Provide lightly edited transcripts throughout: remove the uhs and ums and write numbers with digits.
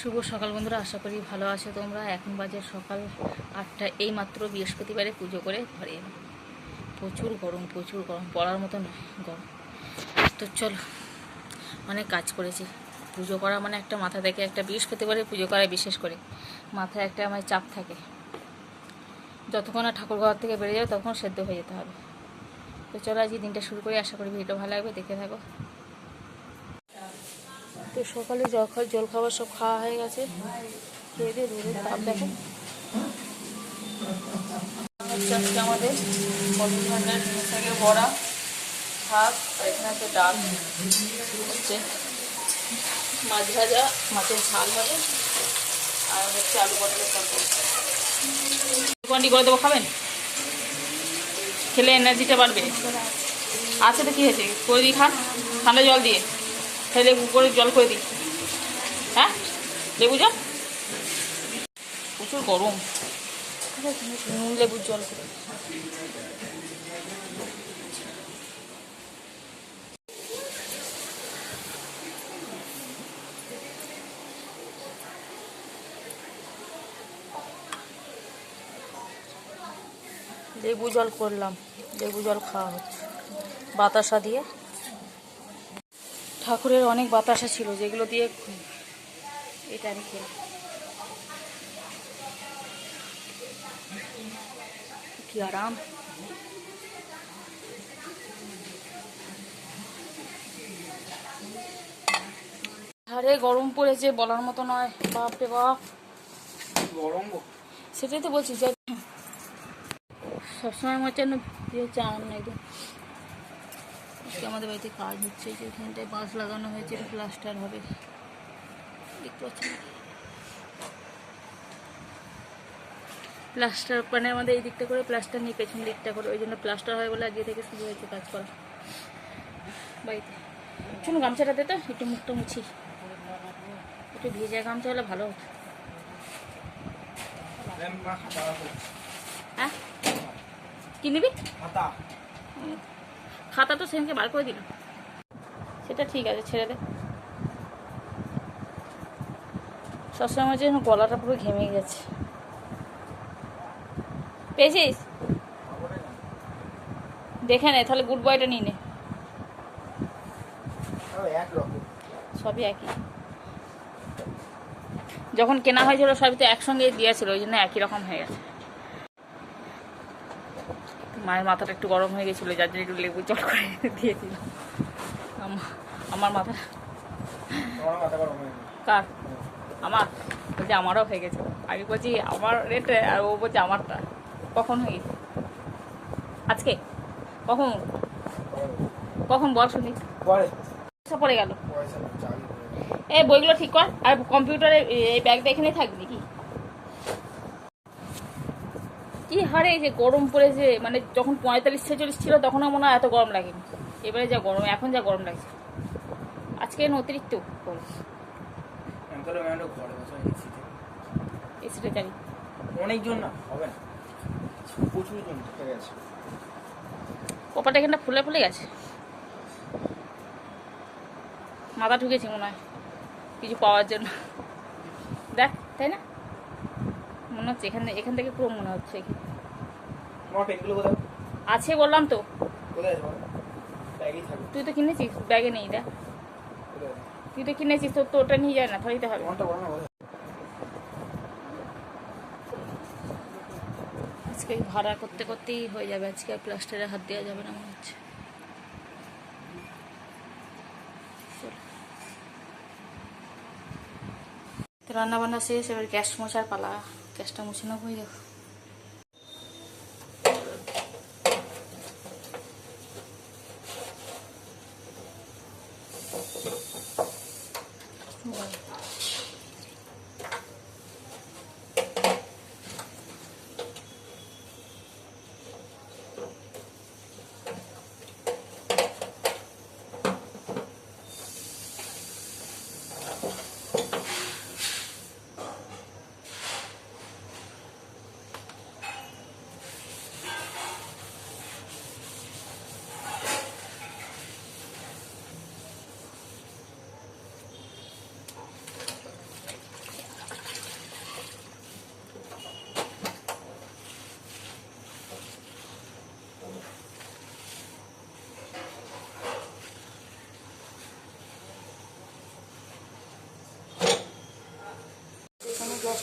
শুভ সকাল বন্ধুরা, আশা করি ভালো আছো তোমরা। এখন বাজে সকাল 8টা। এই মাত্র বৃহস্পতিবারে পুজো করে ঘরে এলাম। প্রচুর গরম, বলার মতো নয় গরম। তো চলো, অনেক কাজ করেছি। পুজো করা মানে একটা মাথা থেকে, একটা বৃহস্পতিবারে পুজো করায় বিশেষ করে মাথায় একটা আমার চাপ থাকে। যতক্ষণ না ঠাকুর ঘর থেকে বেরিয়ে যাবে ততক্ষণ সেদ্ধ হয়ে যেতে হবে। তো চলো আজকে দিনটা শুরু করি, আশা করি ভিডিওটা ভালো লাগবে, দেখে থাকো। তো সকালে জল খাবার সব খাওয়া হয়ে গেছে। খেয়ে দিয়ে রোদের তাপ দেখো। আজকে আমাদের কলমি ভান্ডার থেকে বড়া, ভাত, আর এখানে আছে ডাল, হচ্ছে মাছ ভাজা, মাছের ঝাল হবে, আর হচ্ছে আলু পটলের তরকারি। কোয়ান্টি করে দেবো, খাবেন? খেলে এনার্জিটা বাড়বে। আছে তো কী হয়েছে, করে দিই, খান ঠান্ডা জল দিয়ে, তাহলে লেবু করে জল করে দিই। হ্যাঁ, লেবু জল, প্রচুর গরম, নুন লেবুর জল করে। লেবু জল করলাম, লেবু জল খাওয়া হচ্ছে বাতাসা দিয়ে। ঠাকুরের অনেক বাতাসা ছিল যেগুলো দিয়ে এটা আমি খেলাম। কি আরাম। আরে গরম পড়েছে, বলার মতো নয়, বাপরে বাপ গরম। সেটাই তো বলছি, যে সবসময় আমার জন্য চান না একদম। আমাদের বাড়িতে কাজ হচ্ছে, যে এখানটায় বাঁশ লাগানো হয়েছে, প্লাস্টার হবে, দেখতে পাচ্ছি না। প্লাস্টার মানে আমাদের এই দিকটা করে প্লাস্টার নিয়ে পেছন দিকটা করে, ওই জন্য প্লাস্টার হয় বলে আজকে থেকে শুরু হয়েছে কাজ করা বাড়িতে। শোনো, গামছাটা দে তো, একটু মুখটা মুছি, একটু ভেজা গামছা হলে ভালো হতো। হ্যাঁ, কি নিবি? খাতা তো সেদিনকে বার করে দিল, সেটা ঠিক আছে, ছেড়ে দে। সবসময় যেন গলাটা পুরো ঘেমে গেছে। পেয়েছিস? দেখে নে তাহলে, গুড বয়টা নিয়ে নে। সবই একই, যখন কেনা হয়েছিল সবই তো একসঙ্গে দিয়েছিল, ওই জন্য একই রকম হয়ে গেছে। মায়ের মাথাটা একটু গরম হয়ে গেছিলো, যার জন্য একটু লেবু জল করে দিয়েছিল। আমার মাথা, কার? আমার বলছে আমারও হয়ে গেছে। আমি বলছি আমার রেটে, আর ও বলছে আমারটা। কখন হয়ে গেছে? আজকে? কখন কখন বল শুনি। পড়ে গেল। এই বইগুলো ঠিক কর, আর কম্পিউটারে এই ব্যাগটা এখানেই থাকবে নাকি? কি হারে যে গরম পড়েছে, মানে যখন 45-46 ছিল তখনও মনে হয় এত গরম লাগেনি। এবারে যা গরম, এখন যা গরম লাগছে, আজকে অতিরিক্ত গরম। এসিটা জানি অনেকজন না হবে না, প্রচুর জন হয়ে গেছে। কপাটা এখানটা ফুলে ফুলে গেছে, মাথা ঢুকেছে মনে হয় কিছু পাওয়ার জন্য। দেখ, তাই না মনে হচ্ছে? এখান থেকে পুরো মনে হচ্ছে। আছে বললাম তো, তুই তো কিনেছিস, ব্যাগে নেই। দেখ, তুই তো কিনেছিস, তো ওটা নিয়ে যায় না, ধরিতে হবে। আজকে ভাড়া করতে করতেই হয়ে যাবে, আজকে আর প্লাস্টারে হাত দেওয়া যাবে না মনে হচ্ছে। রান্না বান্না শেষ, এবার গ্যাস মোছার পালা। গ্যাসটা মুছে নেবো। হয়ে যাবে।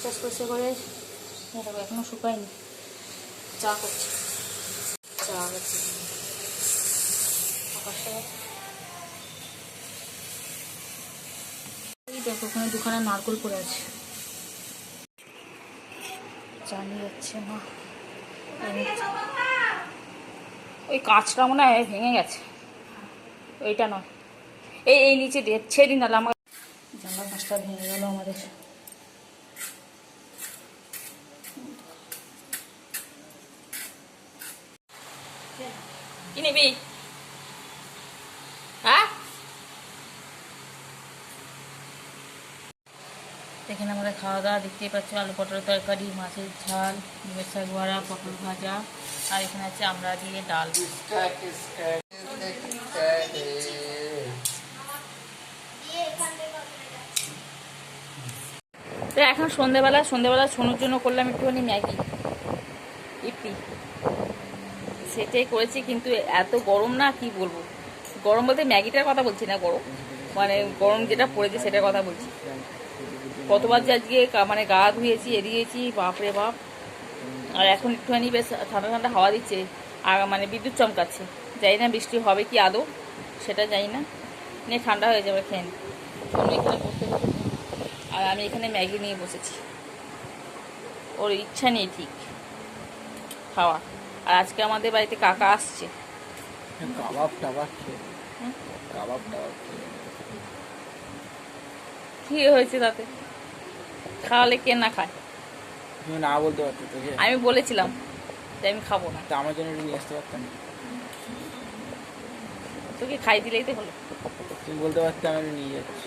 টাস পরিষ্কার করে এটা এখনো শুকায়নি। চা করছি, চা গেছে আকাশটা। এই দেখো ওখানে দুখানা নারকোল পড়ে আছে, চা নিয়ে যাচ্ছে মা। ওই কাঁচটা মনে হয় ভেঙে গেছে, ওইটা নয়, এই নিচে ছেড়ে দিন, নাহলে আমার জানলা কাঁচটা ভেঙে গেল আমাদের। কি নিবি? হ্যাঁ, এখানে আমাদের খাওয়া দাওয়া দেখতেই পাচ্ছি, আলু পটলের তরকারি, মাছের ঝাল, ডিমের শাক বড়া, পটল ভাজা, আর এখানে আছে আমরা দিয়ে ডাল। তো এখন সন্ধেবেলা সোনুর জন্য করলাম একটুখানি ম্যাগি ইপি, সেটাই করেছি। কিন্তু এত গরম না, কি বলবো, গরম বলতে ম্যাগিটার কথা বলছি না, গরম মানে গরম যেটা পড়েছে সেটার কথা বলছি। কতবার যে আজকে মানে গা ধুয়েছি, এড়িয়েছি, বাপরে বাপ। আর এখন একটুখানি বেশ ঠান্ডা ঠান্ডা হাওয়া দিচ্ছে, আর মানে বিদ্যুৎ চমকাচ্ছে। জানি না বৃষ্টি হবে কি আদৌ, সেটা জানি না। নিয়ে ঠান্ডা হয়ে যাবে, খেয়ে নি। সোনু এখানে বসতে বসেছে, আর আমি এখানে ম্যাগি নিয়ে বসেছি। ওর ইচ্ছা নেই ঠিক খাওয়া। আর আজকে আমাদের বাড়িতে কাকা আসছে। কাবাব টাবাব খেয়ে, কাবাব টাবাব খেয়ে। কি হয়েছে তাতে? খাওয়ালে কে না খায়? তুমি না বলতে পারতো তোকে? আমি বলেছিলাম যে আমি খাবো না, তা আমার জন্য একটু নিয়ে আসতে পারতাম। তোকে খাই দিলেই তো হলো। তুমি বলতে পারতে আমি একটু নিয়ে যাচ্ছি।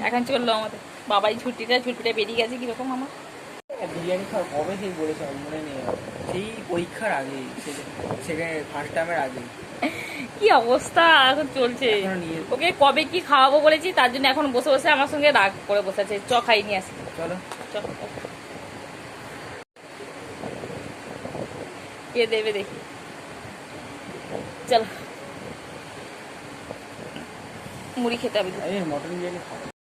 এখন চললো আমাদের বাবাই ঝুটিটা বেরিয়ে গেছে কিরকম আমার। বিরিয়ানি খাওয়ার কবে থেকে বলেছে আমার মনে নেই, সেই পরীক্ষার আগে, সেখানে ফার্স্ট টাইমের আগে। কি অবস্থা এখন চলছে। এখনো নিয়ে, ওকে কবে কি খাওয়াবো বলেছি, তার জন্য এখন বসে বসে আমার সঙ্গে রাগ করে বসে আছে। চ খাই নিয়ে আসি, চলো চ। কে দেবে দেখি, চল। মুড়ি খেতে হবে। এই মটন বিরিয়ানি খাবো।